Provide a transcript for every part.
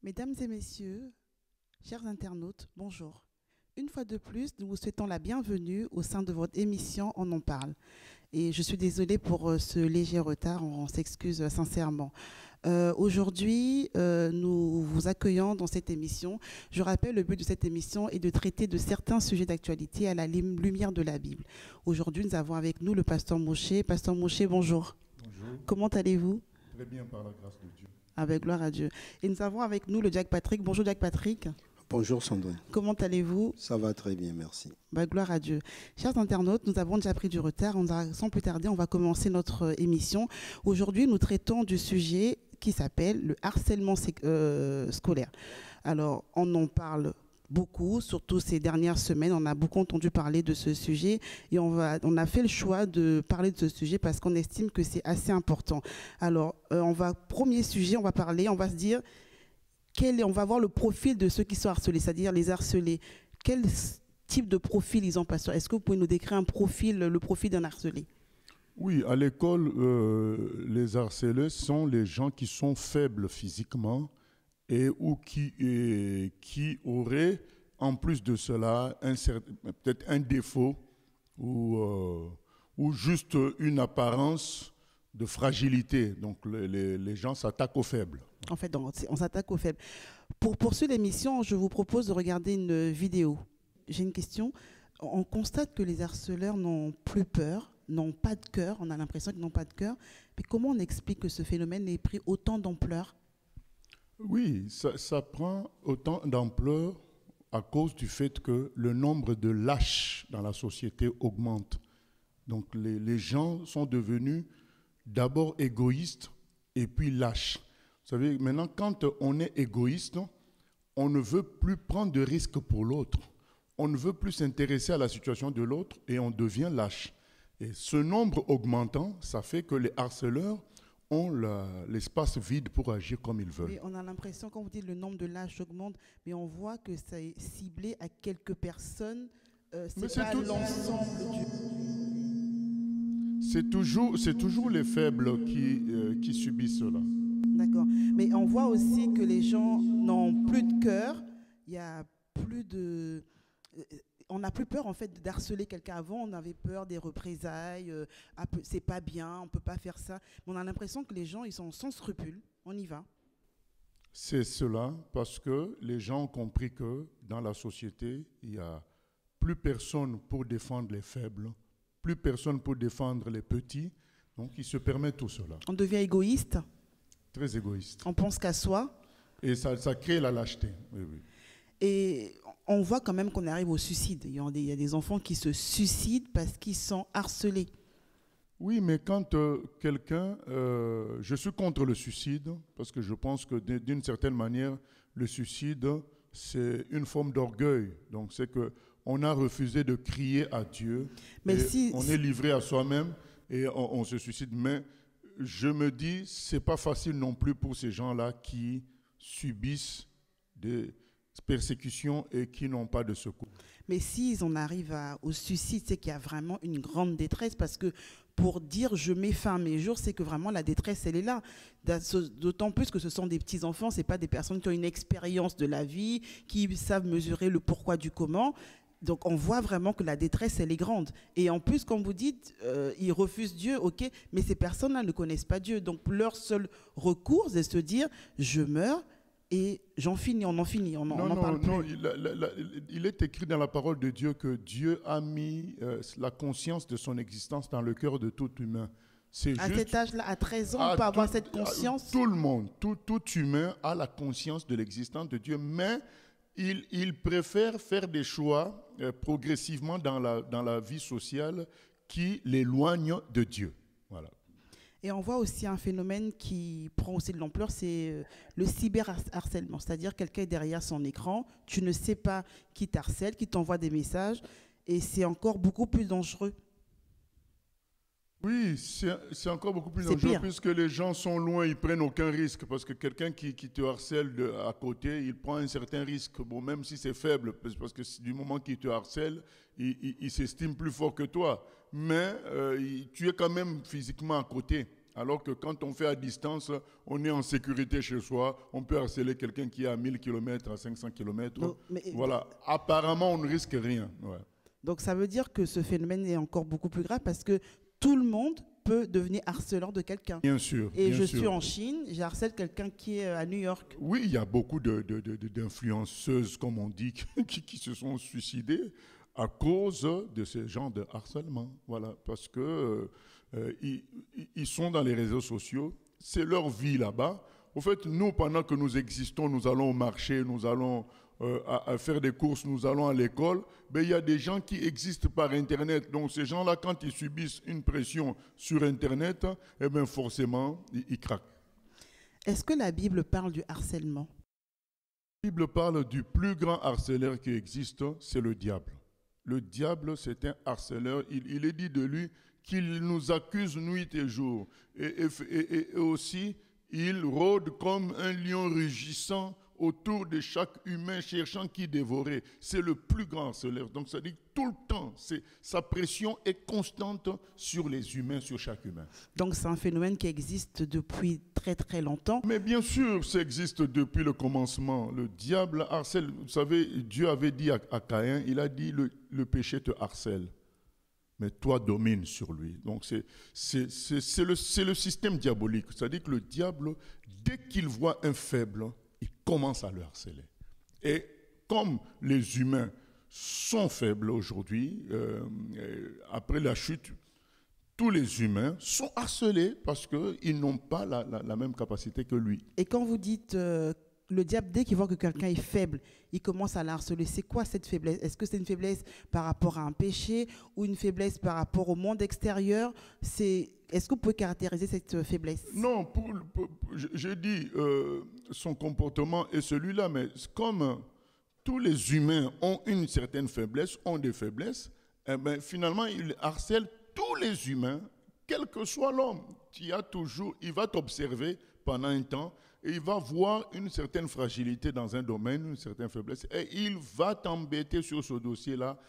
Mesdames et messieurs, chers internautes, bonjour. Une fois de plus, nous vous souhaitons la bienvenue au sein de votre émission On en parle. Et je suis désolée pour ce léger retard, on s'excuse sincèrement. Aujourd'hui, nous vous accueillons dans cette émission. Je rappelle, le but de cette émission est de traiter de certains sujets d'actualité à la lumière de la Bible. Aujourd'hui, nous avons avec nous le pasteur Moshe. Pasteur Moshe, bonjour. Bonjour. Comment allez-vous? Très bien, par la grâce de Dieu. Avec gloire à Dieu. Et nous avons avec nous le Jack Patrick. Bonjour Jack Patrick. Bonjour Sandrine. Comment allez-vous? Ça va très bien, merci. Gloire à Dieu. Chers internautes, nous avons déjà pris du retard. Sans plus tarder, on va commencer notre émission. Aujourd'hui, nous traitons du sujet qui s'appelle le harcèlement scolaire. Alors, on en parle beaucoup, surtout ces dernières semaines, on a beaucoup entendu parler de ce sujet et on a fait le choix de parler de ce sujet parce qu'on estime que c'est assez important. Alors, premier sujet, on va se dire, on va voir le profil de ceux qui sont harcelés, c'est-à-dire les harcelés. Quel type de profil ils ont, pasteur? Est-ce que vous pouvez nous décrire le profil d'un harcelé? Oui, à l'école, les harceleurs sont les gens qui sont faibles physiquement ou qui auraient, en plus de cela, peut-être un défaut ou juste une apparence de fragilité. Donc les gens s'attaquent aux faibles. En fait, on s'attaque aux faibles. Pour poursuivre l'émission, je vous propose de regarder une vidéo. J'ai une question. On constate que les harceleurs n'ont plus peur, n'ont pas de cœur. On a l'impression qu'ils n'ont pas de cœur. Mais comment on explique que ce phénomène ait pris autant d'ampleur? Oui, ça prend autant d'ampleur à cause du fait que le nombre de lâches dans la société augmente. Donc les gens sont devenus d'abord égoïstes et puis lâches. Vous savez, maintenant, quand on est égoïste, on ne veut plus prendre de risques pour l'autre. On ne veut plus s'intéresser à la situation de l'autre et on devient lâche. Et ce nombre augmentant, ça fait que les harceleurs ont l'espace vide pour agir comme ils veulent. Oui, on a l'impression, quand vous dites le nombre de lâches augmente, mais on voit que ça est ciblé à quelques personnes. C'est pas l'ensemble du... C'est toujours les faibles qui subissent cela. D'accord. Mais on voit aussi que les gens n'ont plus de cœur. Il y a plus de... On n'a plus peur en fait d'harceler quelqu'un. Avant, on avait peur des représailles. C'est pas bien, on peut pas faire ça. Mais on a l'impression que les gens, ils sont sans scrupules. On y va. C'est cela parce que les gens ont compris que dans la société, il n'y a plus personne pour défendre les faibles, plus personne pour défendre les petits. Donc, ils se permettent tout cela. On devient égoïste. Très égoïste. On pense qu'à soi. Et ça crée la lâcheté. Oui, oui. Et on voit quand même qu'on arrive au suicide. Il y a des enfants qui se suicident parce qu'ils sont harcelés. Oui, mais quand quelqu'un... je suis contre le suicide parce que je pense que d'une certaine manière, le suicide, c'est une forme d'orgueil. Donc c'est qu'on a refusé de crier à Dieu. On est livré à soi-même et on se suicide. Mais je me dis, c'est pas facile non plus pour ces gens-là qui subissent des persécutions et qui n'ont pas de secours. Mais s'ils en arrivent au suicide, c'est qu'il y a vraiment une grande détresse parce que pour dire je mets fin à mes jours, c'est que vraiment la détresse, elle est là. D'autant plus que ce sont des petits-enfants, ce n'est pas des personnes qui ont une expérience de la vie, qui savent mesurer le pourquoi du comment. Donc on voit vraiment que la détresse, elle est grande. Et en plus, comme vous dites, ils refusent Dieu, ok, mais ces personnes-là ne connaissent pas Dieu. Donc leur seul recours, c'est de se dire je meurs, et j'en finis, on en finit, on n'en parle plus. Non, il est écrit dans la parole de Dieu que Dieu a mis la conscience de son existence dans le cœur de tout humain. À cet âge-là, à 13 ans, on peut avoir cette conscience. Tout le monde, tout humain a la conscience de l'existence de Dieu, mais il préfère faire des choix progressivement dans la vie sociale qui l'éloignent de Dieu. Voilà. Et on voit aussi un phénomène qui prend aussi de l'ampleur, c'est le cyberharcèlement. C'est-à-dire quelqu'un est derrière son écran, tu ne sais pas qui t'harcèle, qui t'envoie des messages, et c'est encore beaucoup plus dangereux. Oui, c'est encore beaucoup plus dangereux puisque les gens sont loin, ils prennent aucun risque parce que quelqu'un qui te harcèle à côté, il prend un certain risque, bon, même si c'est faible, parce que du moment qu'il te harcèle, il s'estime plus fort que toi, mais tu es quand même physiquement à côté. Alors que quand on fait à distance, on est en sécurité chez soi, on peut harceler quelqu'un qui est à 1000 km, à 500 km. Donc, Voilà, apparemment, on ne risque rien. Ouais. donc ça veut dire que ce phénomène est encore beaucoup plus grave parce que tout le monde peut devenir harceleur de quelqu'un. Bien sûr. Et bien je sûr. suis en Chine, j'ai harcelé quelqu'un qui est à New York. Oui, il y a beaucoup d'influenceuses, comme on dit, qui se sont suicidées à cause de ce genre de harcèlement. Voilà, parce que ils sont dans les réseaux sociaux, c'est leur vie là-bas. Au fait, nous, pendant que nous existons, nous allons au marché, nous allons à faire des courses, nous allons à l'école, ben, il y a des gens qui existent par Internet. Donc ces gens-là, quand ils subissent une pression sur Internet, eh ben, forcément, ils craquent. Est-ce que la Bible parle du harcèlement? La Bible parle du plus grand harceleur qui existe, c'est le diable. Le diable, c'est un harceleur. Il est dit de lui qu'il nous accuse nuit et jour. Et aussi, il rôde comme un lion rugissant autour de chaque humain, cherchant qui dévorer. C'est le plus grand harceleur. Donc ça dit que tout le temps, sa pression est constante sur les humains, sur chaque humain. Donc c'est un phénomène qui existe depuis très très longtemps. Mais bien sûr, ça existe depuis le commencement. Le diable harcèle. Vous savez, Dieu avait dit à Caïn, il a dit, le péché te harcèle, mais toi domine sur lui. Donc c'est le système diabolique. C'est-à-dire que le diable, dès qu'il voit un faible, il commence à le harceler. Et comme les humains sont faibles aujourd'hui, après la chute, tous les humains sont harcelés parce qu'ils n'ont pas la même capacité que lui. Et quand vous dites le diable, dès qu'il voit que quelqu'un est faible, il commence à la harceler. C'est quoi cette faiblesse? Est-ce que c'est une faiblesse par rapport à un péché ou une faiblesse par rapport au monde extérieur? Est-ce que vous pouvez caractériser cette faiblesse? Non, j'ai dit son comportement est celui-là, mais comme tous les humains ont une certaine faiblesse, ont des faiblesses, eh ben, finalement, il harcèle tous les humains, quel que soit l'homme. Il va t'observer pendant un temps et il va voir une certaine fragilité dans un domaine, une certaine faiblesse, et il va t'embêter sur ce dossier-là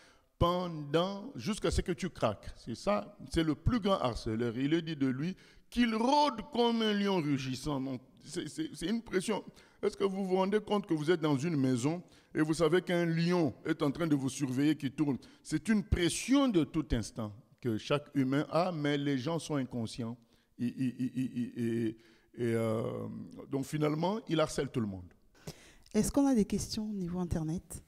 jusqu'à ce que tu craques. C'est ça, c'est le plus grand harceleur. Il est dit de lui qu'il rôde comme un lion rugissant. Donc, c'est une pression. Est-ce que vous vous rendez compte que vous êtes dans une maison et vous savez qu'un lion est en train de vous surveiller, qui tourne? C'est une pression de tout instant que chaque humain a, mais les gens sont inconscients. Donc finalement, il harcèle tout le monde. Est-ce qu'on a des questions au niveau Internet?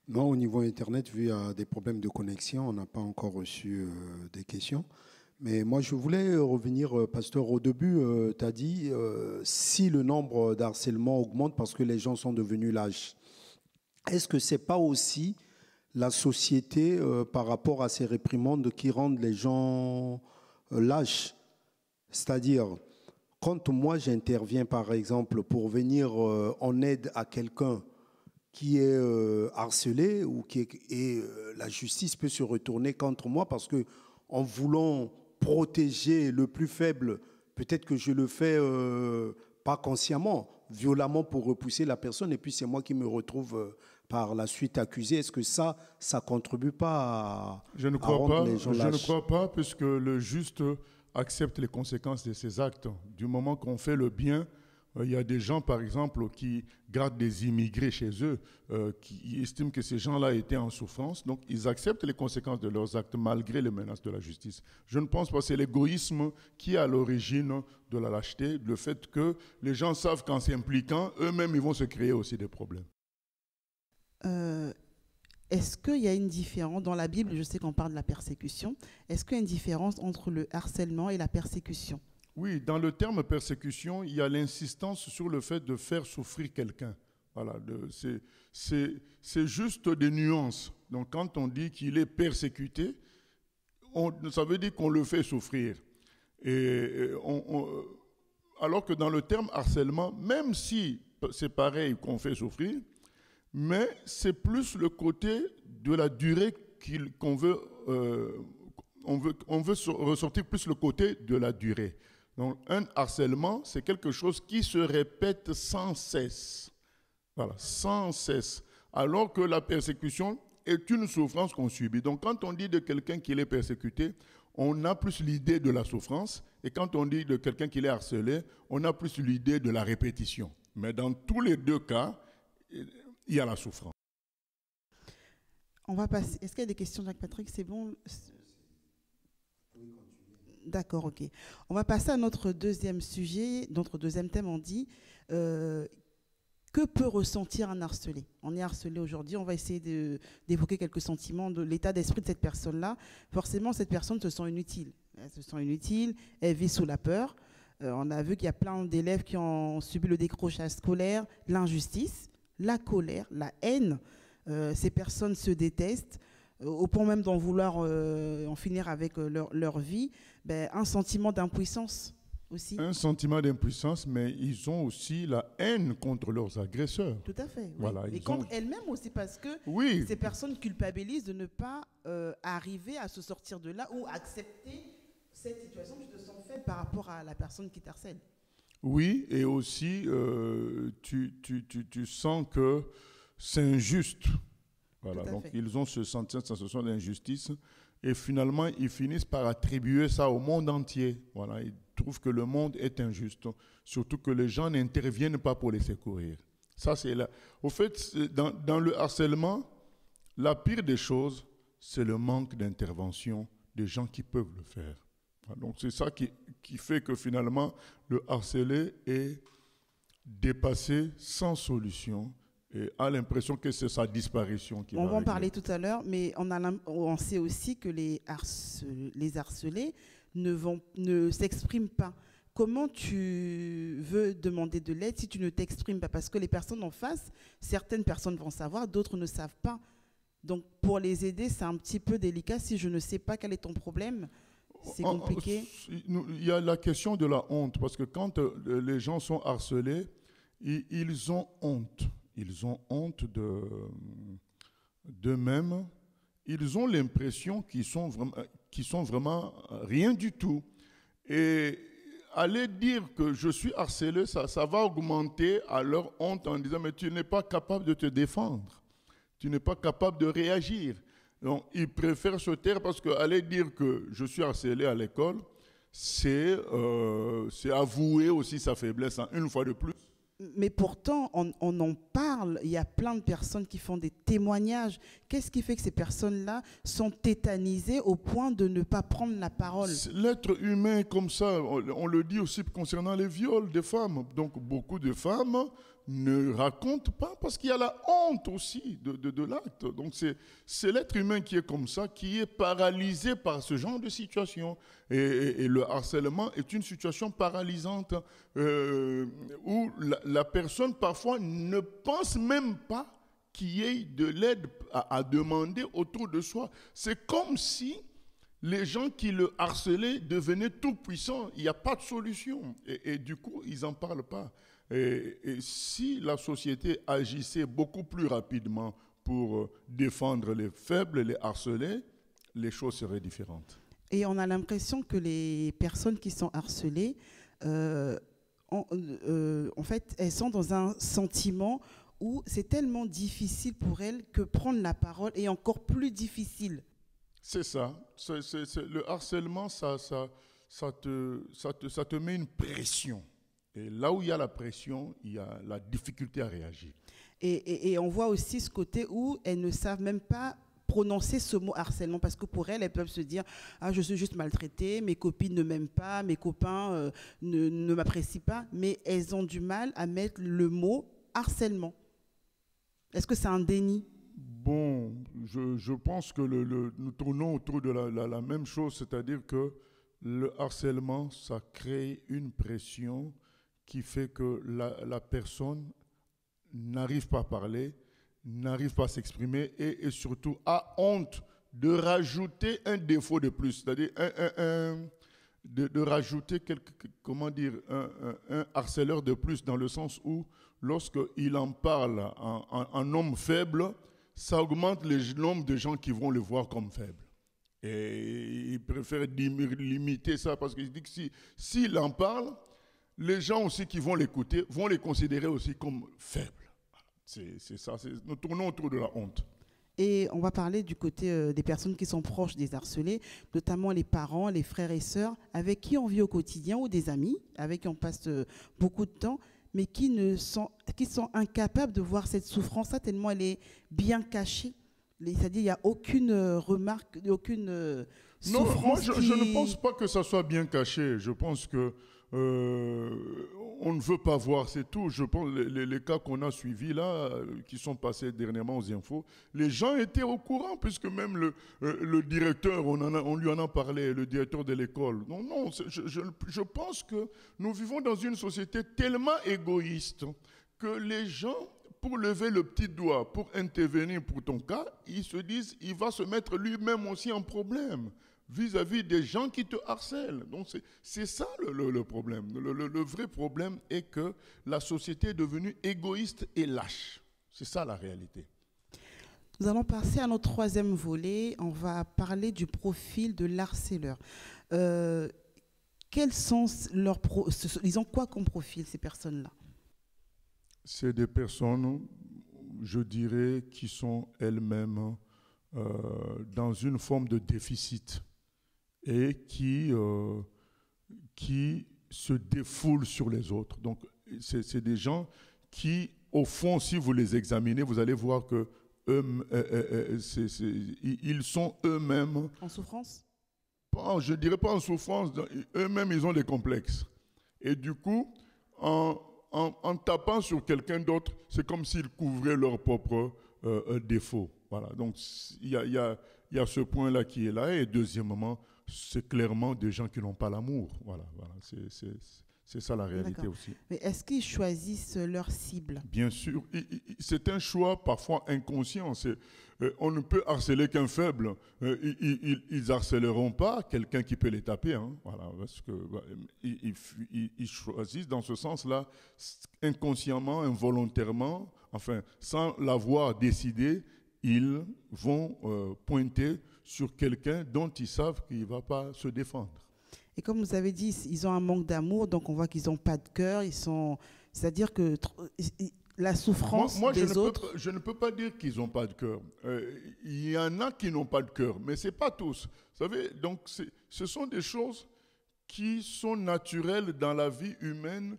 Non, au niveau Internet, vu des problèmes de connexion, on n'a pas encore reçu des questions. Mais moi, je voulais revenir, Pasteur, au début, tu as dit si le nombre d'harcèlements augmente parce que les gens sont devenus lâches, est-ce que ce n'est pas aussi la société par rapport à ces réprimandes qui rendent les gens lâches? C'est-à-dire, quand moi j'interviens, par exemple, pour venir en aide à quelqu'un qui est harcelé, la justice peut se retourner contre moi parce que en voulant protéger le plus faible, peut-être que je le fais pas consciemment, violemment pour repousser la personne, et puis c'est moi qui me retrouve par la suite accusé. Est-ce que ça contribue pas à rendre les gens lâches? Je ne crois pas, puisque le juste accepte les conséquences de ses actes. Du moment qu'on fait le bien, il y a des gens, par exemple, qui gardent des immigrés chez eux, qui estiment que ces gens-là étaient en souffrance, donc ils acceptent les conséquences de leurs actes malgré les menaces de la justice. Je ne pense pas que c'est l'égoïsme qui est à l'origine de la lâcheté, le fait que les gens savent qu'en s'impliquant, eux-mêmes, ils vont se créer aussi des problèmes. Est-ce qu'il y a une différence dans la Bible? Je sais qu'on parle de la persécution. Est-ce qu'il y a une différence entre le harcèlement et la persécution? Oui, dans le terme persécution, il y a l'insistance sur le fait de faire souffrir quelqu'un. Voilà, c'est juste des nuances. Donc quand on dit qu'il est persécuté, ça veut dire qu'on le fait souffrir. Alors que dans le terme harcèlement, même si c'est pareil qu'on fait souffrir, mais c'est plus le côté de la durée qu'on veut, on veut ressortir plus le côté de la durée. Donc un harcèlement, c'est quelque chose qui se répète sans cesse. Voilà, sans cesse. Alors que la persécution est une souffrance qu'on subit. Donc quand on dit de quelqu'un qu'il est persécuté, on a plus l'idée de la souffrance. Et quand on dit de quelqu'un qui est harcelé, on a plus l'idée de la répétition. Mais dans tous les deux cas, il y a la souffrance. On va passer. Est-ce qu'il y a des questions, Jacques-Patrick? C'est bon? D'accord, ok. On va passer à notre deuxième sujet, notre deuxième thème. On dit que peut ressentir un harcelé? On est harcelé aujourd'hui, on va essayer d'évoquer quelques sentiments de l'état d'esprit de cette personne-là. Forcément, cette personne se sent inutile. Elle se sent inutile, elle vit sous la peur. On a vu qu'il y a plein d'élèves qui ont subi le décrochage scolaire, l'injustice, la colère, la haine. Ces personnes se détestent, au point même d'en vouloir en finir avec leur vie. Un sentiment d'impuissance aussi. Un sentiment d'impuissance, mais ils ont aussi la haine contre leurs agresseurs. Tout à fait. Oui. Voilà, et contre elles-mêmes aussi, parce que ces personnes culpabilisent de ne pas arriver à se sortir de là ou accepter cette situation que tu te sens faible par rapport à la personne qui t'harcèle. Oui, et aussi, tu sens que c'est injuste. Voilà, donc ils ont ce sensation d'injustice. Et finalement, ils finissent par attribuer ça au monde entier. Voilà, ils trouvent que le monde est injuste, surtout que les gens n'interviennent pas pour les secourir. Ça, c'est là. Au fait, dans le harcèlement, la pire des choses, c'est le manque d'intervention des gens qui peuvent le faire. Donc, c'est ça qui fait que finalement, le harcelé est dépassé sans solution et a l'impression que c'est sa disparition qui va On va en régler. parler tout à l'heure, mais on sait aussi que les harcelés ne s'expriment pas. Comment tu veux demander de l'aide si tu ne t'exprimes pas? Parce que les personnes en face, certaines personnes vont savoir, d'autres ne savent pas. Donc, pour les aider, c'est un petit peu délicat. Si je ne sais pas quel est ton problème, c'est compliqué. Il y a la question de la honte, parce que quand les gens sont harcelés, ils ont honte. Ils ont honte d'eux-mêmes. Ils ont l'impression qu'ils sont vraiment rien du tout. Et aller dire que je suis harcelé, ça va augmenter à leur honte en disant « mais tu n'es pas capable de te défendre. Tu n'es pas capable de réagir. » Donc, ils préfèrent se taire parce qu'aller dire que je suis harcelé à l'école, c'est avouer aussi sa faiblesse une fois de plus. Mais pourtant, on en parle. Il y a plein de personnes qui font des témoignages. Qu'est-ce qui fait que ces personnes-là sont tétanisées au point de ne pas prendre la parole? L'être humain comme ça, on le dit aussi concernant les viols des femmes. Donc, beaucoup de femmes ne racontent pas parce qu'il y a la honte aussi de l'acte. Donc, c'est l'être humain qui est comme ça, qui est paralysé par ce genre de situation. Et le harcèlement est une situation paralysante où la personne parfois ne pense même pas qu'il y ait de l'aide à demander autour de soi. C'est comme si les gens qui le harcelaient devenaient tout puissants. Il n'y a pas de solution. Et du coup, ils n'en parlent pas. Et si la société agissait beaucoup plus rapidement pour défendre les faibles, les harcelés, les choses seraient différentes. Et on a l'impression que les personnes qui sont harcelées, en fait, elles sont dans un sentiment où c'est tellement difficile pour elles que prendre la parole est encore plus difficile. C'est ça. Le harcèlement, ça te met une pression. Et là où il y a la pression, il y a la difficulté à réagir. Et on voit aussi ce côté où elles ne savent même pas prononcer ce mot harcèlement, parce que pour elles peuvent se dire « Ah, je suis juste maltraitée, mes copines ne m'aiment pas, mes copains ne m'apprécient pas », mais elles ont du mal à mettre le mot harcèlement. Est-ce que c'est un déni? Bon, je pense que nous tournons autour de la même chose, c'est-à-dire que le harcèlement, ça crée une pression qui fait que la personne n'arrive pas à parler, n'arrive pas à s'exprimer et surtout a honte de rajouter un défaut de plus, c'est-à-dire de rajouter un harceleur de plus, dans le sens où lorsqu'il en parle en homme faible, ça augmente le nombre de gens qui vont le voir comme faible. Et il préfère limiter ça parce qu'il dit que s'il en parle, les gens aussi qui vont l'écouter vont les considérer aussi comme faibles. C'est ça, nous tournons autour de la honte. Et on va parler du côté des personnes qui sont proches des harcelés, notamment les parents, les frères et sœurs, avec qui on vit au quotidien, ou des amis, avec qui on passe beaucoup de temps, mais qui sont incapables de voir cette souffrance-là tellement elle est bien cachée. C'est-à-dire, il n'y a aucune remarque, aucune souffrance. Non, moi, je ne pense pas que ça soit bien caché. Je pense que on ne veut pas voir, c'est tout. Je pense les cas qu'on a suivis là, qui sont passés dernièrement aux infos, les gens étaient au courant, puisque même le directeur, on lui en a parlé, le directeur de l'école. Non, je pense que nous vivons dans une société tellement égoïste que les gens, pour lever le petit doigt, pour intervenir pour ton cas, ils se disent, il va se mettre lui-même aussi en problème vis-à-vis des gens qui te harcèlent. Donc c'est ça le problème. Le vrai problème est que la société est devenue égoïste et lâche. C'est ça la réalité. Nous allons passer à notre troisième volet. On va parler du profil de l'harceleur. Quels sont ils ont quoi comme profil, ces personnes-là? C'est des personnes, je dirais, qui sont elles-mêmes dans une forme de déficit et qui se défoulent sur les autres. Donc, c'est des gens qui, au fond, si vous les examinez, vous allez voir que ils sont eux-mêmes... En souffrance? Je ne dirais pas en souffrance, eux-mêmes, ils ont des complexes. Et du coup, en tapant sur quelqu'un d'autre, c'est comme s'ils couvraient leurs propres défauts. Voilà. Donc, il y a ce point-là qui est là. Et deuxièmement, c'est clairement des gens qui n'ont pas l'amour. Voilà. C'est ça la réalité aussi. Mais est-ce qu'ils choisissent leur cible? Bien sûr. C'est un choix parfois inconscient. On ne peut harceler qu'un faible. Ils harcèleront pas quelqu'un qui peut les taper. Hein. Voilà, parce que ils choisissent dans ce sens-là, inconsciemment, involontairement, enfin, sans l'avoir décidé, ils vont pointer sur quelqu'un dont ils savent qu'il ne va pas se défendre. Et comme vous avez dit, ils ont un manque d'amour, donc on voit qu'ils n'ont pas de cœur. C'est-à-dire que la souffrance des autres... Je ne peux pas dire qu'ils n'ont pas de cœur. Il y en a qui n'ont pas de cœur, mais ce n'est pas tous. Vous savez, donc ce sont des choses qui sont naturelles dans la vie humaine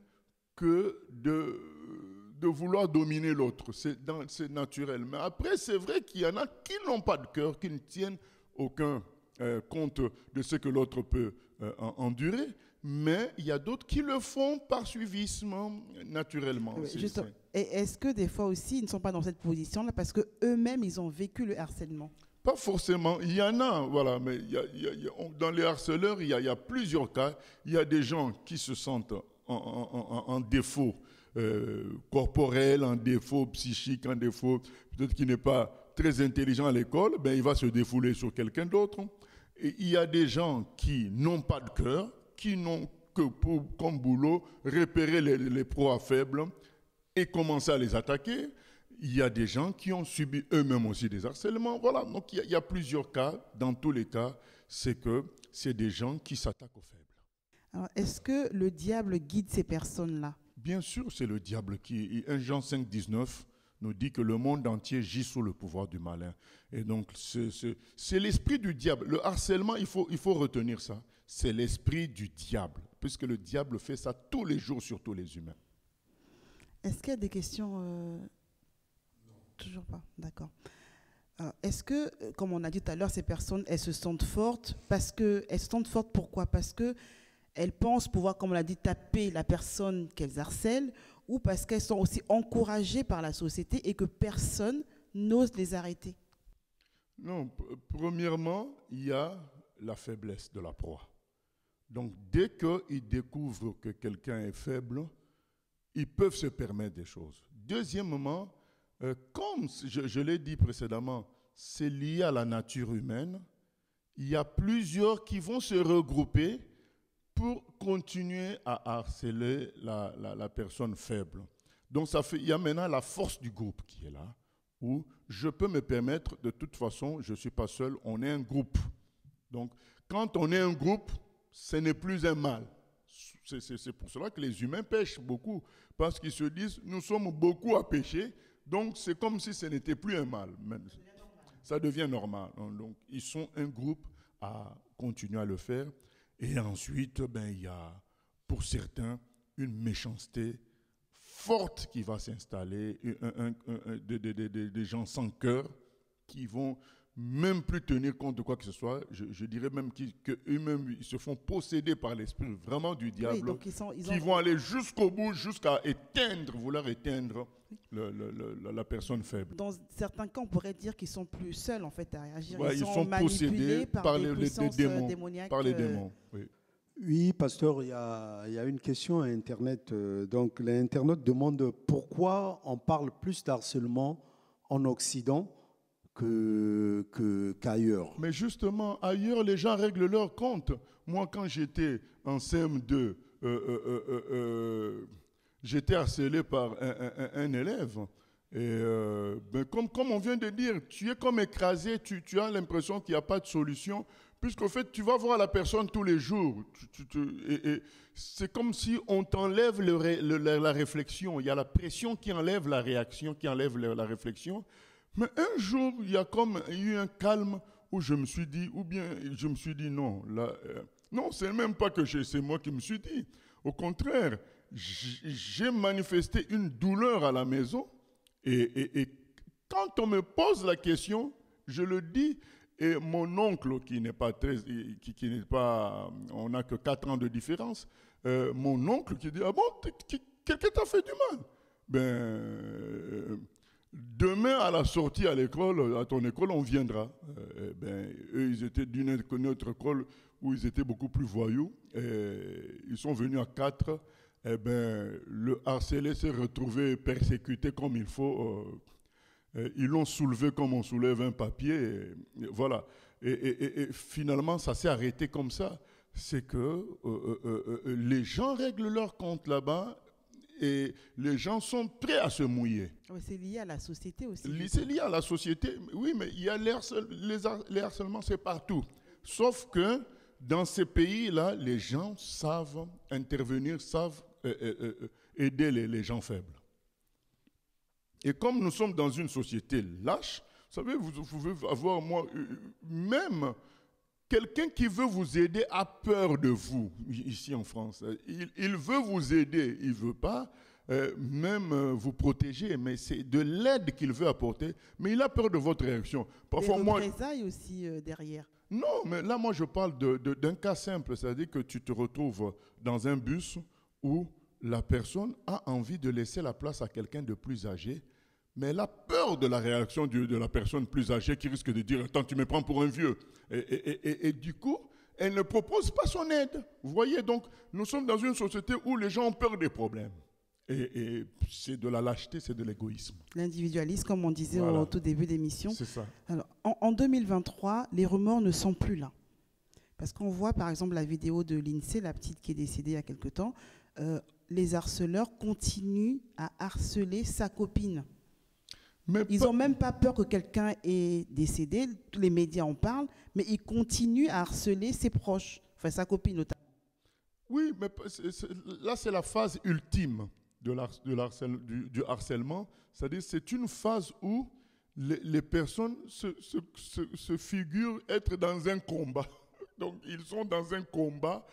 que de vouloir dominer l'autre. C'est naturel. Mais après, c'est vrai qu'il y en a qui n'ont pas de cœur, qui ne tiennent aucun compte de ce que l'autre peut endurer, mais il y a d'autres qui le font par suivisme, naturellement. Et est-ce que des fois aussi, ils ne sont pas dans cette position-là parce qu'eux-mêmes, ils ont vécu le harcèlement? Pas forcément. Il y en a, voilà, mais dans les harceleurs, il y a plusieurs cas. Il y a des gens qui se sentent en défaut corporel, en défaut psychique, en défaut peut-être qui n'est pas très intelligent à l'école, ben, il va se défouler sur quelqu'un d'autre. Et il y a des gens qui n'ont pas de cœur, qui n'ont que comme boulot repérer les proies faibles et commencer à les attaquer. Il y a des gens qui ont subi eux-mêmes aussi des harcèlements. Voilà, donc il y a plusieurs cas. Dans tous les cas, c'est des gens qui s'attaquent aux faibles. Alors, est-ce que le diable guide ces personnes-là? Bien sûr, c'est le diable qui... 1 Jean 5, 19 nous dit que le monde entier gît sous le pouvoir du malin. Et donc, c'est l'esprit du diable. Le harcèlement, il faut retenir ça. C'est l'esprit du diable, puisque le diable fait ça tous les jours sur tous les humains. Est-ce qu'il y a des questions Non. Toujours pas, d'accord. Est-ce que, comme on a dit tout à l'heure, ces personnes, elles se sentent fortes elles se sentent fortes pourquoi? Parce qu'elles pensent pouvoir, comme on l'a dit, taper la personne qu'elles harcèlent, ou parce qu'elles sont aussi encouragées par la société et que personne n'ose les arrêter? Non, premièrement, il y a la faiblesse de la proie. Donc, dès qu'ils découvrent que quelqu'un est faible, ils peuvent se permettre des choses. Deuxièmement, comme je l'ai dit précédemment, c'est lié à la nature humaine, il y a plusieurs qui vont se regrouper pour continuer à harceler la personne faible. Donc, il y a maintenant la force du groupe qui est là, où je peux me permettre, de toute façon, je ne suis pas seul, on est un groupe. Donc, quand on est un groupe, ce n'est plus un mal. C'est pour cela que les humains pêchent beaucoup, parce qu'ils se disent, nous sommes beaucoup à pécher, donc c'est comme si ce n'était plus un mal. Ça devient normal. Donc, ils sont un groupe à continuer à le faire. Et ensuite, il y a, pour certains, une méchanceté forte qui va s'installer, des gens sans cœur qui vont même plus tenir compte de quoi que ce soit. Je dirais même qu'eux-mêmes, ils se font posséder par l'esprit vraiment du diable, donc qui vont aller jusqu'au bout, jusqu'à vouloir éteindre la personne faible. Dans certains cas, on pourrait dire qu'ils sont plus seuls en fait à réagir. Ouais, ils sont manipulés par des puissances démons, démoniaques. par les démons, oui. Oui, pasteur, il y a une question à Internet. Donc, l'Internet demande pourquoi on parle plus d'harcèlement en Occident qu'ailleurs. Mais justement, ailleurs, les gens règlent leur compte. Moi, quand j'étais en CM2, j'étais harcelé par un élève. Et comme on vient de dire, tu es comme écrasé, tu as l'impression qu'il n'y a pas de solution, puisqu'en fait, tu vas voir la personne tous les jours. Et c'est comme si on t'enlève la réflexion. Il y a la pression qui enlève la réaction, qui enlève la réflexion. Mais un jour, il y a eu un calme où je me suis dit, non, non, c'est même pas que c'est moi qui me suis dit. Au contraire, j'ai manifesté une douleur à la maison. Et quand on me pose la question, je le dis, et mon oncle, qui n'est pas, on n'a que 4 ans de différence, mon oncle qui dit, ah bon, quelqu'un t'a fait du mal? Demain, à la sortie à l'école, à ton école, on viendra. Eux, ils étaient d'une autre école où ils étaient beaucoup plus voyous. Ils sont venus à 4. Le harcelé s'est retrouvé persécuté comme il faut. Ils l'ont soulevé comme on soulève un papier. Voilà. Et finalement, ça s'est arrêté comme ça. C'est que les gens règlent leur compte là-bas. Et les gens sont prêts à se mouiller. Ouais, c'est lié à la société aussi. C'est lié à la société, oui, mais il y a les harcèlements, c'est partout. Sauf que dans ces pays-là, les gens savent intervenir, savent aider les gens faibles. Et comme nous sommes dans une société lâche, vous savez, vous pouvez avoir, même quelqu'un qui veut vous aider a peur de vous, ici en France. Il veut vous aider, il ne veut pas même vous protéger, mais c'est de l'aide qu'il veut apporter, mais il a peur de votre réaction. Parfois, des représailles aussi derrière. Non, mais là, moi, je parle d'un cas simple, c'est-à-dire que tu te retrouves dans un bus où la personne a envie de laisser la place à quelqu'un de plus âgé, mais elle a peur de la réaction de la personne plus âgée qui risque de dire « Attends, tu me prends pour un vieux ». Et du coup, elle ne propose pas son aide. Vous voyez, donc, nous sommes dans une société où les gens ont peur des problèmes. Et c'est de la lâcheté, c'est de l'égoïsme. L'individualisme, comme on disait au tout début d'émission. C'est ça. Alors, en 2023, les remords ne sont plus là. Parce qu'on voit, par exemple, la vidéo de l'INSEE, la petite qui est décédée il y a quelque temps, les harceleurs continuent à harceler sa copine. Ils n'ont même pas peur que quelqu'un est décédé, tous les médias en parlent, mais ils continuent à harceler ses proches, enfin sa copine notamment. Oui, mais là c'est la phase ultime du harcèlement, c'est-à-dire c'est une phase où les personnes se figurent être dans un combat. Donc ils sont dans un combat.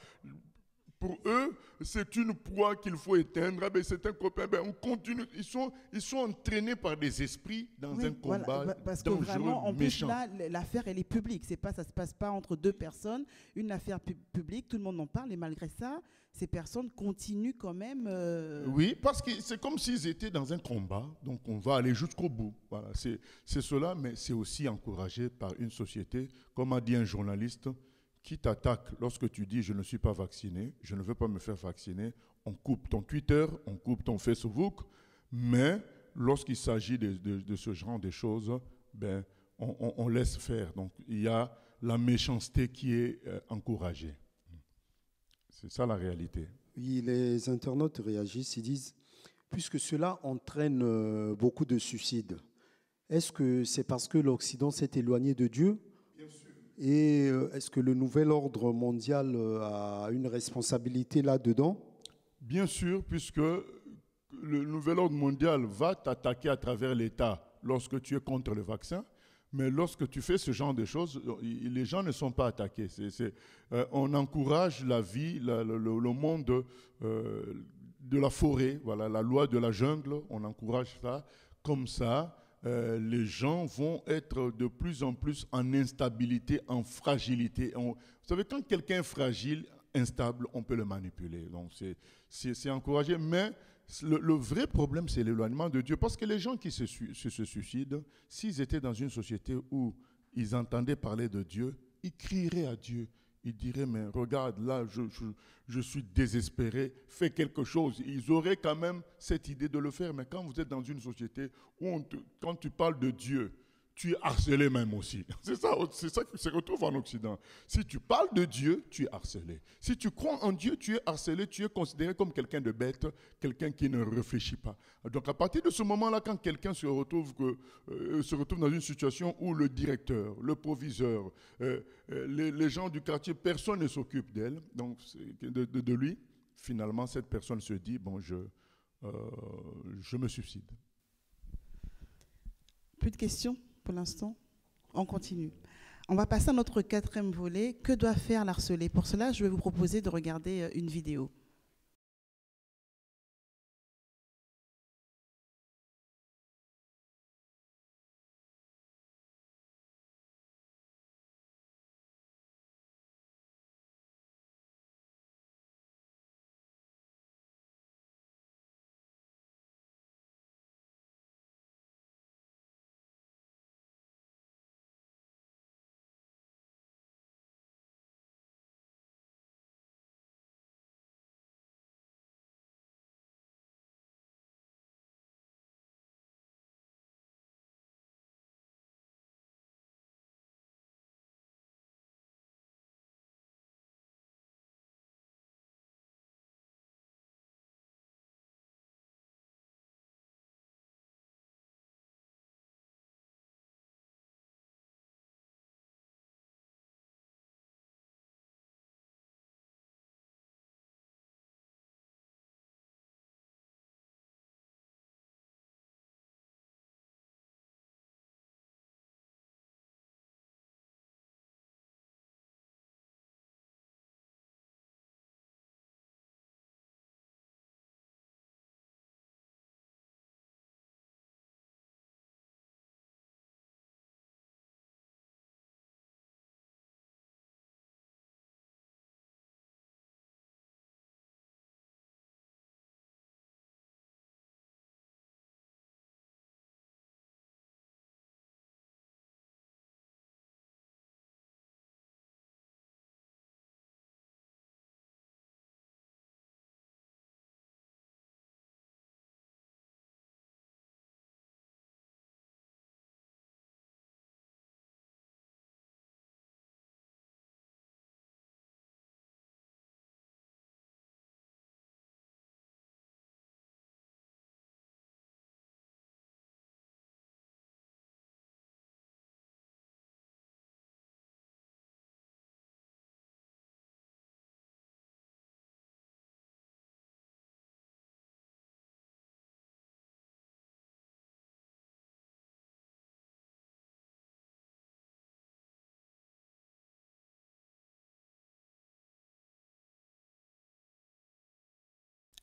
Pour eux, c'est une proie qu'il faut éteindre. Ah ben, c'est un copain. Ben, on continue. Ils sont entraînés par des esprits dans un combat voilà, parce dangereux, que vraiment, en méchant. plus, là, l'affaire, elle est publique. Ça ne se passe pas entre deux personnes. Une affaire publique, tout le monde en parle. Et malgré ça, ces personnes continuent quand même... Oui, parce que c'est comme s'ils étaient dans un combat. Donc, on va aller jusqu'au bout. Voilà, c'est cela, mais c'est aussi encouragé par une société, comme a dit un journaliste, qui t'attaque lorsque tu dis « je ne suis pas vacciné, je ne veux pas me faire vacciner », on coupe ton Twitter, on coupe ton Facebook, mais lorsqu'il s'agit de ce genre de choses, on laisse faire. Donc il y a la méchanceté qui est encouragée. C'est ça la réalité. Oui, les internautes réagissent, ils disent « puisque cela entraîne beaucoup de suicides, est-ce que c'est parce que l'Occident s'est éloigné de Dieu ? Bien sûr. Et est-ce que le nouvel ordre mondial a une responsabilité là-dedans ? Bien sûr, puisque le nouvel ordre mondial va t'attaquer à travers l'État lorsque tu es contre le vaccin, Mais lorsque tu fais ce genre de choses, les gens ne sont pas attaqués. On encourage la vie, le monde de la forêt, voilà, la loi de la jungle, on encourage ça. Comme ça, les gens vont être de plus en plus en instabilité, en fragilité. Vous savez, quand quelqu'un est fragile, instable, on peut le manipuler. Donc, c'est encouragé. Mais le vrai problème, c'est l'éloignement de Dieu. Parce que les gens qui se suicident, s'ils étaient dans une société où ils entendaient parler de Dieu, ils crieraient à Dieu. Ils diraient, mais regarde, là, je suis désespéré, fais quelque chose. Ils auraient quand même cette idée de le faire. Mais quand vous êtes dans une société où quand tu parles de Dieu, tu es harcelé même aussi. C'est ça qui se retrouve en Occident. Si tu parles de Dieu, tu es harcelé. Si tu crois en Dieu, tu es harcelé, tu es considéré comme quelqu'un de bête, quelqu'un qui ne réfléchit pas. Donc à partir de ce moment-là, quand quelqu'un se retrouve dans une situation où le directeur, le proviseur, les gens du quartier, personne ne s'occupe d'elle, donc de lui, finalement cette personne se dit, bon, je me suicide. Plus de questions pour l'instant? On continue. On va passer à notre 4e volet. Que doit faire l'harcelé? Pour cela, je vais vous proposer de regarder une vidéo.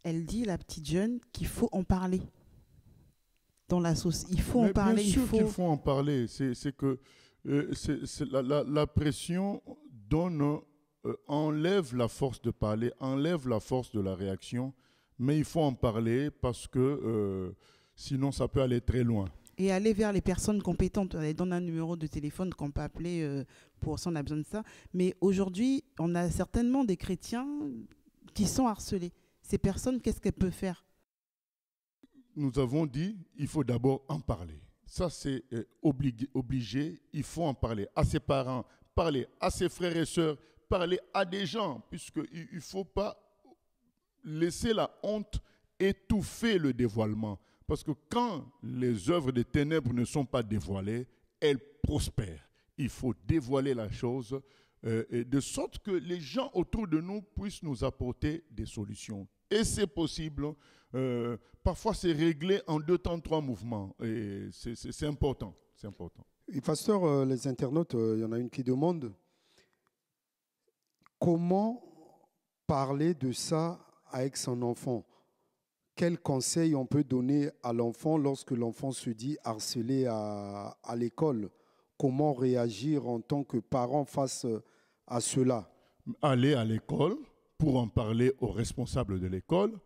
Elle dit, la petite jeune, qu'il faut en parler. Dans la sauce, il faut en parler. Bien sûr qu'il faut en parler. C'est que la pression enlève la force de parler, enlève la force de la réaction, mais il faut en parler parce que sinon ça peut aller très loin. Et aller vers les personnes compétentes. Elle donne un numéro de téléphone qu'on peut appeler pour si on a besoin de ça. Mais aujourd'hui, on a certainement des chrétiens qui sont harcelés. Ces personnes, qu'est-ce qu'elles peuvent faire? Nous avons dit, il faut d'abord en parler. Ça, c'est obligé. Il faut en parler à ses parents, parler à ses frères et sœurs, parler à des gens, puisqu'il ne faut pas laisser la honte étouffer le dévoilement. Parce que quand les œuvres des ténèbres ne sont pas dévoilées, elles prospèrent. Il faut dévoiler la chose de sorte que les gens autour de nous puissent nous apporter des solutions. Et c'est possible Parfois, c'est réglé en 2 temps, 3 mouvements. Et c'est important. C'est important. Et pasteur, les internautes, il y en a une qui demande comment parler de ça avec son enfant. Quels conseils on peut donner à l'enfant lorsque l'enfant se dit harcelé à l'école? Comment réagir en tant que parent face à cela? Aller à l'école pour en parler aux responsables de l'école.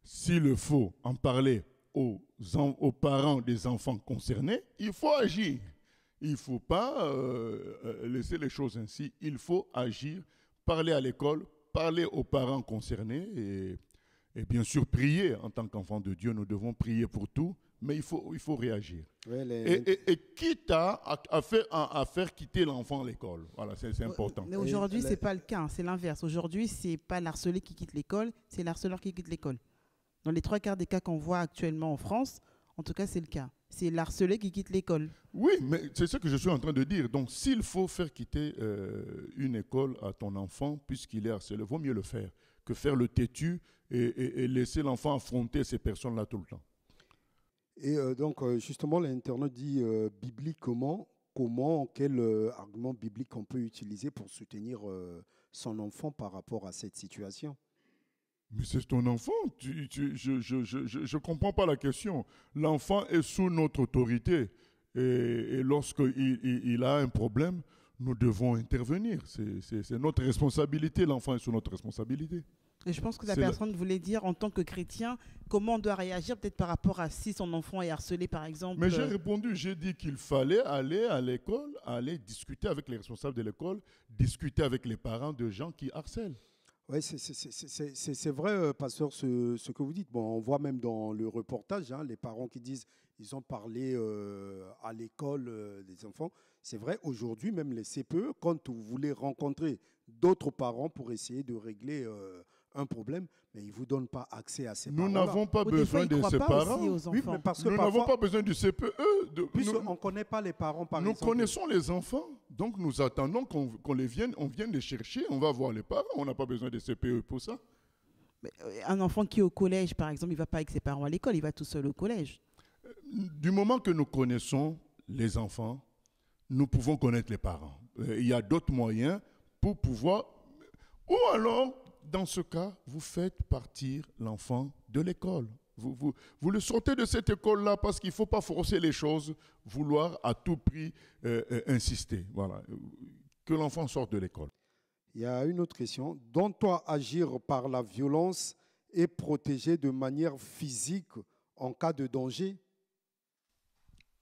S'il le faut, en parler aux parents des enfants concernés. Il faut agir. Il ne faut pas laisser les choses ainsi. Il faut agir, parler à l'école, parler aux parents concernés et bien sûr prier. En tant qu'enfant de Dieu, nous devons prier pour tout, mais il faut réagir. Ouais, Et quitte à faire quitter l'enfant à l'école. Voilà, c'est important. Mais aujourd'hui, ce n'est pas le cas, c'est l'inverse. Aujourd'hui, ce n'est pas l'harcelé qui quitte l'école, c'est l'harceleur qui quitte l'école. Dans les 3 quarts des cas qu'on voit actuellement en France, en tout cas, c'est le cas. C'est l'harcelé qui quitte l'école. Oui, mais c'est ce que je suis en train de dire. Donc, s'il faut faire quitter une école à ton enfant, puisqu'il est harcelé, vaut mieux le faire que faire le têtu et laisser l'enfant affronter ces personnes-là tout le temps. Et donc, justement, l'internaute dit bibliquement, quel argument biblique on peut utiliser pour soutenir son enfant par rapport à cette situation? Mais c'est ton enfant. Je ne comprends pas la question. L'enfant est sous notre autorité. Et lorsqu'il a un problème, nous devons intervenir. C'est notre responsabilité. L'enfant est sous notre responsabilité. Et je pense que la personne voulait dire, en tant que chrétien, comment on doit réagir peut-être par rapport à si son enfant est harcelé, par exemple. Mais j'ai répondu, j'ai dit qu'il fallait aller à l'école, aller discuter avec les responsables de l'école, discuter avec les parents de gens qui harcèlent. Oui, c'est vrai, pasteur, ce que vous dites. Bon, on voit même dans le reportage, les parents qui disent ils ont parlé à l'école des enfants. C'est vrai, aujourd'hui, même les CPE, quand vous voulez rencontrer d'autres parents pour essayer de régler un problème, mais ils ne vous donnent pas accès à ces parents-là. Nous n'avons pas besoin de ces parents. Oui, mais parce que nous n'avons pas besoin du CPE. Puisqu'on ne connaît pas les parents, par exemple. Nous connaissons les enfants, donc nous attendons qu'on vienne les chercher. On va voir les parents. On n'a pas besoin de CPE pour ça. Mais un enfant qui est au collège, par exemple, il ne va pas avec ses parents à l'école, il va tout seul au collège. Du moment que nous connaissons les enfants, nous pouvons connaître les parents. Il y a d'autres moyens pour pouvoir... Ou alors, dans ce cas, vous faites partir l'enfant de l'école. Vous le sortez de cette école-là parce qu'il ne faut pas forcer les choses, vouloir à tout prix insister. Voilà. Que l'enfant sorte de l'école. Il y a une autre question. Doit-on agir par la violence et protéger de manière physique en cas de danger?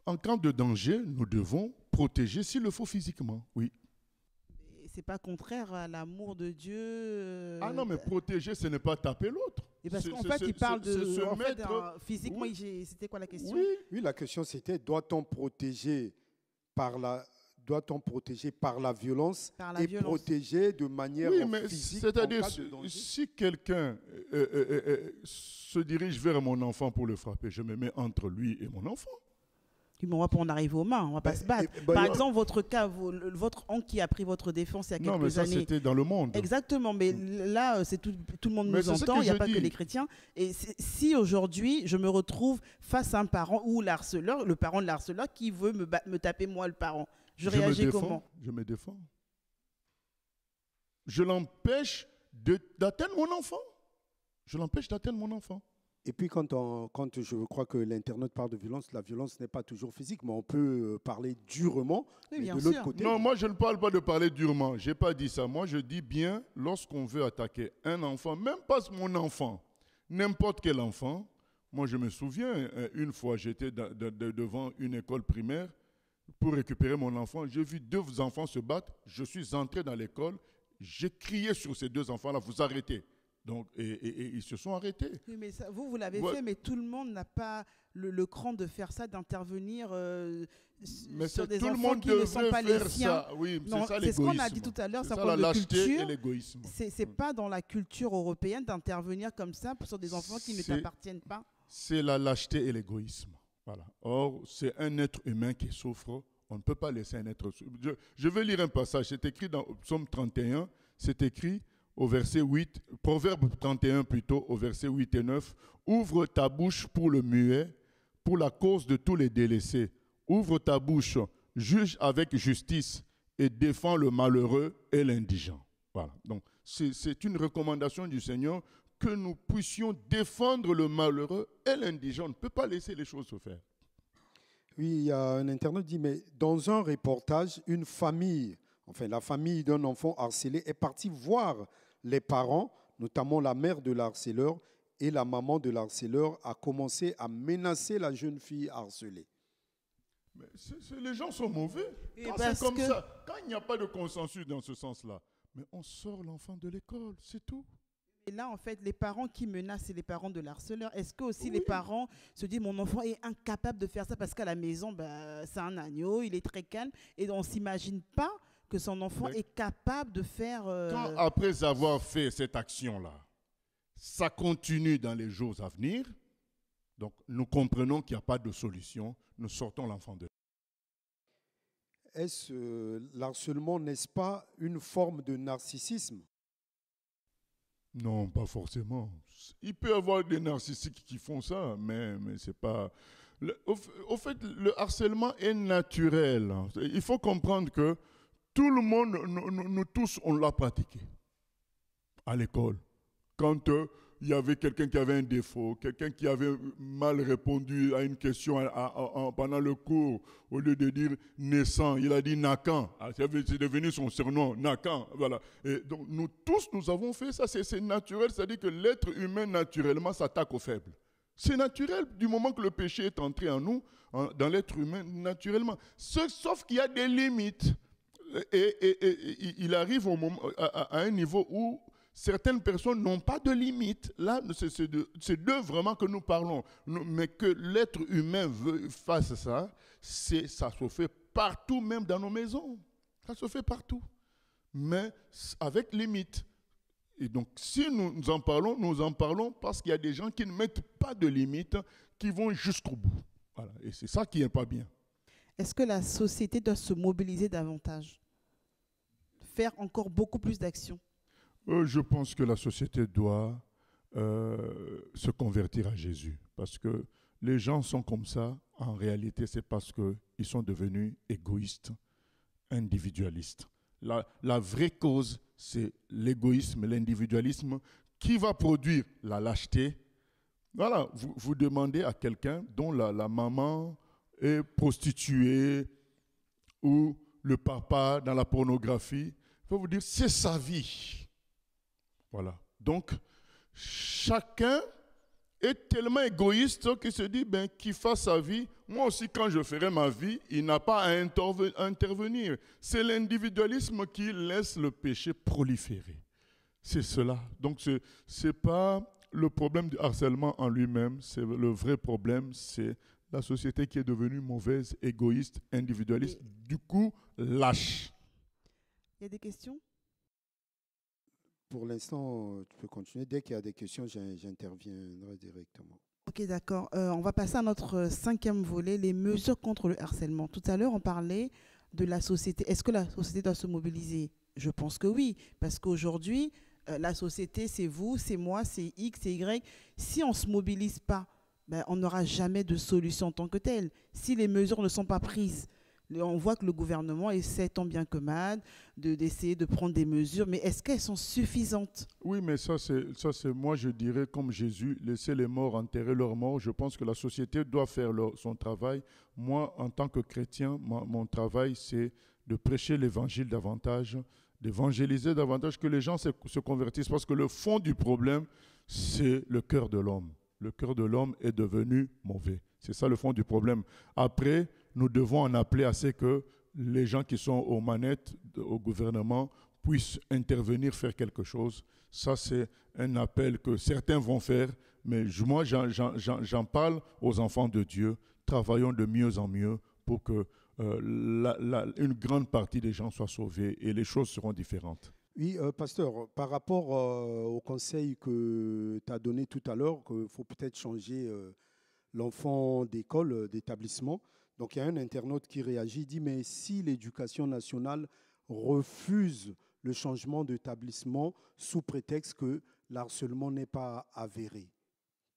En cas de danger, nous devons protéger s'il le faut physiquement, oui. C'est pas contraire à l'amour de Dieu. Ah non, mais protéger, ce n'est pas taper l'autre. Et parce qu'en fait, il parle de... En fait, physiquement, oui. C'était quoi la question? Oui, la question c'était, doit-on protéger par la violence protéger de manière physique? C'est-à-dire, si quelqu'un se dirige vers mon enfant pour le frapper, je me mets entre lui et mon enfant. Mais on va pas en arriver aux mains, on va pas se battre. Par exemple, votre cas, votre oncle qui a pris votre défense il y a quelques années. Non, mais ça, c'était dans le monde. Exactement, mais là, c'est tout le monde nous entend, il n'y a pas que les chrétiens. Et si aujourd'hui, je me retrouve face à un parent ou l'harceleur, le parent de l'harceleur qui veut me taper moi, le parent, je réagis comment? Je me défends. Je l'empêche d'atteindre mon enfant. Je l'empêche d'atteindre mon enfant. Et puis, quand je crois que l'internaute parle de violence, la violence n'est pas toujours physique, mais on peut parler durement. Oui, de l'autre côté. Non, moi, je ne parle pas de parler durement. Je n'ai pas dit ça. Moi, je dis bien, lorsqu'on veut attaquer un enfant, même pas mon enfant, n'importe quel enfant. Moi, je me souviens, une fois, j'étais devant une école primaire pour récupérer mon enfant. J'ai vu 2 enfants se battre. Je suis entré dans l'école. J'ai crié sur ces 2 enfants-là, vous arrêtez. Donc, et ils se sont arrêtés. Oui, mais ça, vous l'avez fait, mais tout le monde n'a pas le cran de faire ça, d'intervenir sur des enfants qui ne sont pas les siens. Oui, c'est ce qu'on a dit tout à l'heure, c'est la lâcheté et l'égoïsme. C'est pas dans la culture européenne d'intervenir comme ça sur des enfants qui ne t'appartiennent pas. C'est la lâcheté et l'égoïsme. Voilà. Or, c'est un être humain qui souffre. On ne peut pas laisser un être... Je vais lire un passage. C'est écrit dans Psaume 31. C'est écrit... au verset 8, Proverbe 31 plutôt, au verset 8 et 9, « Ouvre ta bouche pour le muet, pour la cause de tous les délaissés. Ouvre ta bouche, juge avec justice et défends le malheureux et l'indigent. » Voilà. Donc, c'est une recommandation du Seigneur que nous puissions défendre le malheureux et l'indigent. On ne peut pas laisser les choses se faire. Oui, il y a un internaute qui dit, mais dans un reportage, une famille, enfin la famille d'un enfant harcelé est partie voir les parents, notamment la mère de l'harceleur, et la maman de l'harceleur a commencé à menacer la jeune fille harcelée. Mais les gens sont mauvais. Quand c'est comme ça, quand il n'y a pas de consensus dans ce sens-là, mais on sort l'enfant de l'école, c'est tout. Et là, en fait, les parents qui menacent, c'est les parents de l'harceleur. Est-ce que aussi les parents se disent, mon enfant est incapable de faire ça parce qu'à la maison, c'est un agneau, il est très calme, et on ne s'imagine pas que son enfant est capable de faire... Quand, après avoir fait cette action-là, ça continue dans les jours à venir, donc nous comprenons qu'il n'y a pas de solution, nous sortons l'enfant de... Est-ce l'harcèlement, n'est-ce pas une forme de narcissisme? Non, pas forcément. Il peut y avoir des narcissiques qui font ça, mais c'est pas... Au fait, le harcèlement est naturel. Il faut comprendre que tout le monde, nous tous, on l'a pratiqué à l'école. Quand il y avait quelqu'un qui avait un défaut, quelqu'un qui avait mal répondu à une question pendant le cours, au lieu de dire naissant, il a dit Nakan. C'est devenu son surnom, Nakan. Voilà. Et donc nous tous, nous avons fait ça, c'est naturel, c'est-à-dire que l'être humain naturellement s'attaque aux faibles. C'est naturel du moment que le péché est entré en nous, dans l'être humain, naturellement. Sauf qu'il y a des limites. Et il arrive à un niveau où certaines personnes n'ont pas de limite. Là, c'est d'eux vraiment que nous parlons. Mais que l'être humain fasse ça, ça se fait partout, même dans nos maisons. Ça se fait partout. Mais avec limite. Et donc, si nous en parlons parce qu'il y a des gens qui ne mettent pas de limite, qui vont jusqu'au bout. Voilà. Et c'est ça qui n'est pas bien. Est-ce que la société doit se mobiliser davantage? Faire encore beaucoup plus d'actions? Je pense que la société doit se convertir à Jésus. Parce que les gens sont comme ça, en réalité, c'est parce qu'ils sont devenus égoïstes, individualistes. La vraie cause, c'est l'égoïsme, l'individualisme, qui va produire la lâcheté. Voilà, vous demandez à quelqu'un dont la maman est prostituée ou le papa dans la pornographie, il va vous dire c'est sa vie. Voilà. Donc, chacun est tellement égoïste qu'il se dit qu'il fasse sa vie. Moi aussi, quand je ferai ma vie, il n'a pas à intervenir. C'est l'individualisme qui laisse le péché proliférer. C'est cela. Donc, ce n'est pas le problème du harcèlement en lui-même. Le vrai problème, c'est la société qui est devenue mauvaise, égoïste, individualiste, du coup, lâche. Il y a des questions? Pour l'instant, tu peux continuer. Dès qu'il y a des questions, j'interviendrai directement. Ok, d'accord. On va passer à notre cinquième volet, les mesures contre le harcèlement. Tout à l'heure, on parlait de la société. Est-ce que la société doit se mobiliser? Je pense que oui, parce qu'aujourd'hui, la société, c'est vous, c'est moi, c'est X, c'est Y. Si on ne se mobilise pas, on n'aura jamais de solution en tant que telle. Si les mesures ne sont pas prises, on voit que le gouvernement essaie tant bien que mal d'essayer de prendre des mesures, mais est-ce qu'elles sont suffisantes? Oui, mais ça c'est moi je dirais comme Jésus, laisser les morts enterrer leurs morts. Je pense que la société doit faire son travail. Moi, en tant que chrétien, mon travail c'est de prêcher l'évangile davantage, d'évangéliser davantage, que les gens se convertissent, parce que le fond du problème, c'est le cœur de l'homme. Le cœur de l'homme est devenu mauvais. C'est ça le fond du problème. Après, nous devons en appeler à ce que les gens qui sont aux manettes, au gouvernement, puissent intervenir, faire quelque chose. Ça, c'est un appel que certains vont faire, mais moi, j'en parle aux enfants de Dieu. Travaillons de mieux en mieux pour que une grande partie des gens soient sauvés et les choses seront différentes. Oui, pasteur, par rapport au conseil que tu as donné tout à l'heure, qu'il faut peut-être changer l'enfant d'école, d'établissement. Donc, il y a un internaute qui réagit, dit, mais si l'éducation nationale refuse le changement d'établissement sous prétexte que l'harcèlement n'est pas avéré.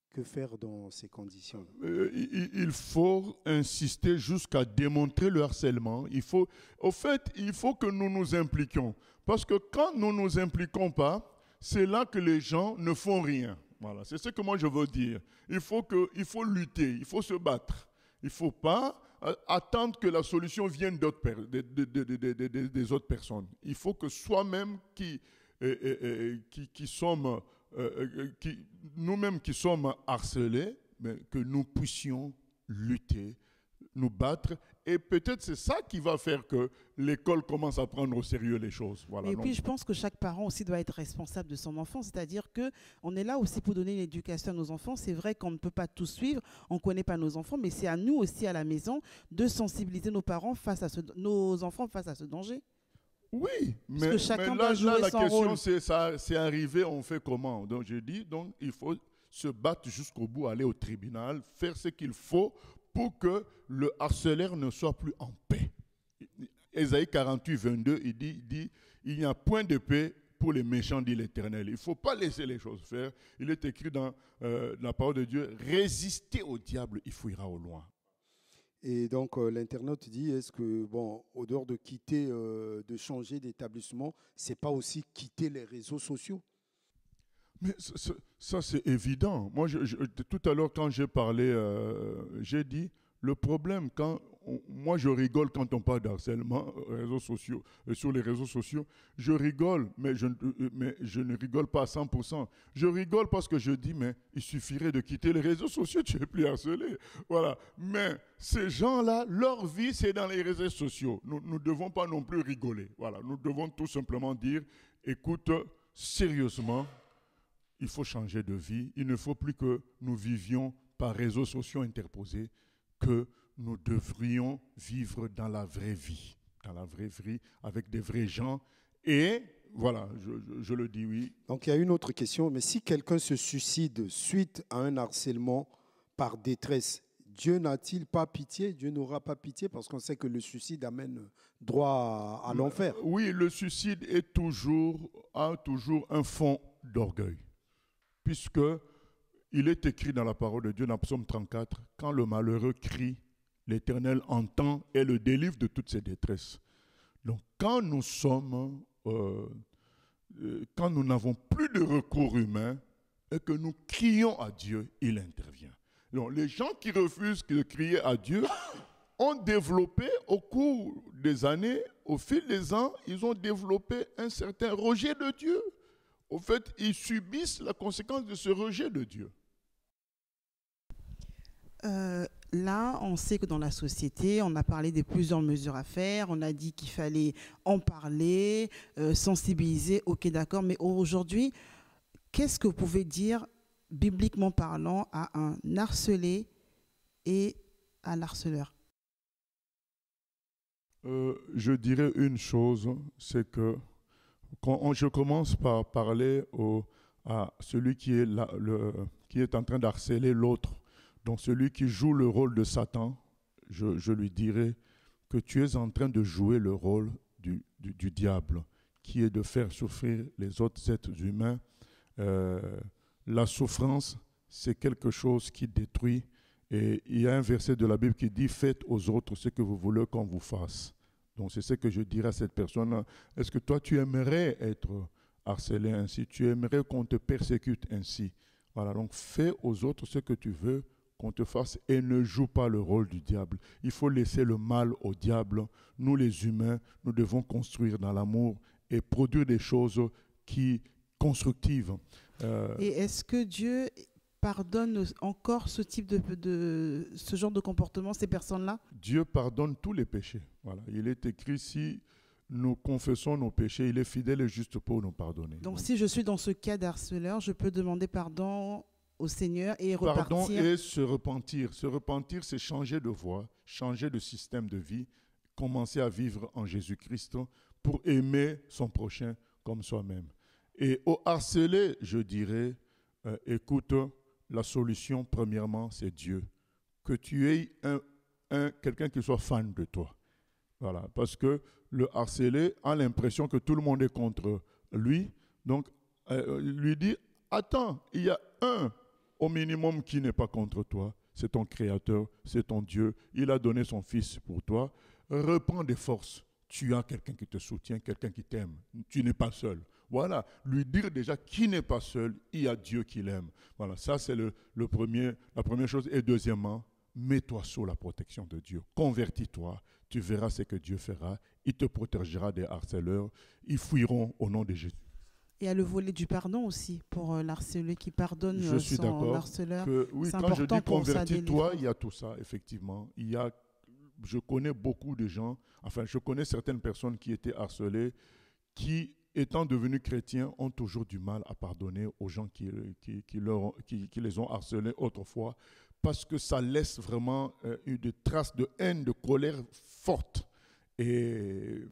Que faire dans ces conditions? Il faut insister jusqu'à démontrer le harcèlement. Il faut que nous nous impliquions. Parce que quand nous ne nous impliquons pas, c'est là que les gens ne font rien. Voilà, c'est ce que moi je veux dire. Il faut lutter, il faut se battre. Il ne faut pas attendre que la solution vienne des autres personnes. Il faut que soi-même nous-mêmes qui sommes harcelés, mais que nous puissions lutter, nous battre. Et peut-être c'est ça qui va faire que l'école commence à prendre au sérieux les choses. Voilà, et puis je pense que chaque parent aussi doit être responsable de son enfant, c'est-à-dire qu'on est là aussi pour donner l'éducation à nos enfants. C'est vrai qu'on ne peut pas tout suivre, on ne connaît pas nos enfants, mais c'est à nous aussi à la maison de sensibiliser nos enfants face à ce danger. Oui, mais là, la question c'est arrivé, on fait comment? Donc je dis, il faut se battre jusqu'au bout, aller au tribunal, faire ce qu'il faut pour que le harceleur ne soit plus en paix. Ésaïe 48, 22, il dit, il n'y a point de paix pour les méchants, dit l'Éternel. Il ne faut pas laisser les choses faire. Il est écrit dans la parole de Dieu, résistez au diable, il fuira au loin. Et donc, l'internaute dit, est-ce que, au dehors de quitter, de changer d'établissement, ce n'est pas aussi quitter les réseaux sociaux? Mais ça, c'est évident. Moi, tout à l'heure, quand j'ai parlé, j'ai dit, le problème, moi, je rigole quand on parle d'harcèlement sur les réseaux sociaux. Je rigole, mais je ne rigole pas à 100%. Je rigole parce que je dis, mais il suffirait de quitter les réseaux sociaux, tu n'es plus harcelé. Voilà. Mais ces gens-là, leur vie, c'est dans les réseaux sociaux. Nous ne devons pas non plus rigoler. Voilà. Nous devons tout simplement dire, écoute, sérieusement, il faut changer de vie. Il ne faut plus que nous vivions par réseaux sociaux interposés, que nous devrions vivre dans la vraie vie, avec des vrais gens. Et voilà, je le dis, oui. Donc il y a une autre question, mais si quelqu'un se suicide suite à un harcèlement par détresse, Dieu n'a-t-il pas pitié? Dieu n'aura pas pitié parce qu'on sait que le suicide amène droit à l'enfer. Oui, le suicide a toujours un fond d'orgueil. Puisque il est écrit dans la parole de Dieu, dans Psaume 34, quand le malheureux crie, l'Éternel entend et le délivre de toutes ses détresses. Donc, quand nous n'avons plus de recours humain et que nous crions à Dieu, il intervient. Donc, les gens qui refusent de crier à Dieu ont développé au cours des années, au fil des ans, ils ont développé un certain rejet de Dieu. Au fait, ils subissent la conséquence de ce rejet de Dieu. Là, on sait que dans la société, on a parlé de plusieurs mesures à faire. On a dit qu'il fallait en parler, sensibiliser. Ok, d'accord. Mais aujourd'hui, qu'est-ce que vous pouvez dire, bibliquement parlant, à un harcelé et à l'harceleur? Je dirais une chose, c'est que quand je commence par parler à celui qui est en train d'harceler l'autre, donc celui qui joue le rôle de Satan, je lui dirais que tu es en train de jouer le rôle du diable, qui est de faire souffrir les autres êtres humains. La souffrance, c'est quelque chose qui détruit. Et il y a un verset de la Bible qui dit « Faites aux autres ce que vous voulez qu'on vous fasse ». Donc, c'est ce que je dirais à cette personne. Est-ce que toi, tu aimerais être harcelé ainsi? Tu aimerais qu'on te persécute ainsi? Voilà, donc fais aux autres ce que tu veux qu'on te fasse et ne joue pas le rôle du diable. Il faut laisser le mal au diable. Nous, les humains, nous devons construire dans l'amour et produire des choses constructives. Et est-ce que Dieu pardonne encore ce type ce genre de comportement, ces personnes-là? Dieu pardonne tous les péchés. Voilà. Il est écrit, si nous confessons nos péchés, il est fidèle et juste pour nous pardonner. Donc si je suis dans ce cas d'harceleur, je peux demander pardon au Seigneur et repartir. Pardon et se repentir. Se repentir, c'est changer de voie, changer de système de vie, commencer à vivre en Jésus-Christ pour aimer son prochain comme soi-même. Et au harcelé, je dirais, écoute, la solution, premièrement, c'est Dieu. Que tu aies quelqu'un qui soit fan de toi, Voilà, parce que le harcelé a l'impression que tout le monde est contre lui. Donc, lui dit, attends, il y a un au minimum qui n'est pas contre toi. C'est ton Créateur, c'est ton Dieu. Il a donné son Fils pour toi. Reprends des forces. Tu as quelqu'un qui te soutient, quelqu'un qui t'aime. Tu n'es pas seul. Voilà, lui dire déjà qu'il n'est pas seul, il y a Dieu qui l'aime. Voilà, ça c'est la première chose. Et deuxièmement, mets-toi sous la protection de Dieu. Convertis-toi, tu verras ce que Dieu fera. Il te protégera des harceleurs. Ils fuiront au nom de Jésus. Il y a le volet du pardon aussi pour l'harceleur qui pardonne Je suis son harceleur. Oui, c'est quand je dis pour sa convertis-toi, il y a tout ça, effectivement. Je connais beaucoup de gens, enfin, je connais certaines personnes qui étaient harcelées, qui, étant devenus chrétiens, ont toujours du mal à pardonner aux gens qui les ont harcelés autrefois, parce que ça laisse vraiment des traces de haine, de colère forte. Et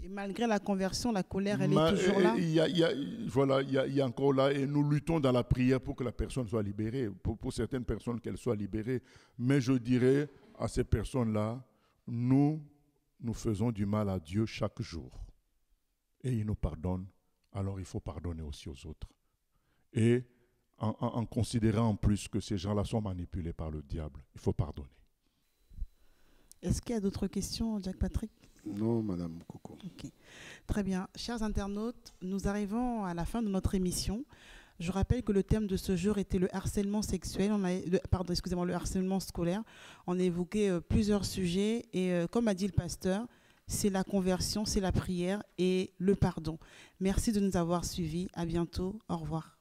malgré la conversion, la colère, elle est toujours là. Il y a encore là, et nous luttons dans la prière pour que la personne soit libérée, pour certaines personnes qu'elles soient libérées. Mais je dirais à ces personnes-là, nous faisons du mal à Dieu chaque jour. Et il nous pardonne, alors il faut pardonner aussi aux autres. Et en considérant en plus que ces gens-là sont manipulés par le diable, il faut pardonner. Est-ce qu'il y a d'autres questions, Jack Patrick? Non, Madame Coco. Okay. Très bien. Chers internautes, nous arrivons à la fin de notre émission. Je rappelle que le thème de ce jour était le harcèlement sexuel, le harcèlement scolaire. On a évoqué plusieurs sujets et comme a dit le pasteur, c'est la conversion, c'est la prière et le pardon. Merci de nous avoir suivis. À bientôt. Au revoir.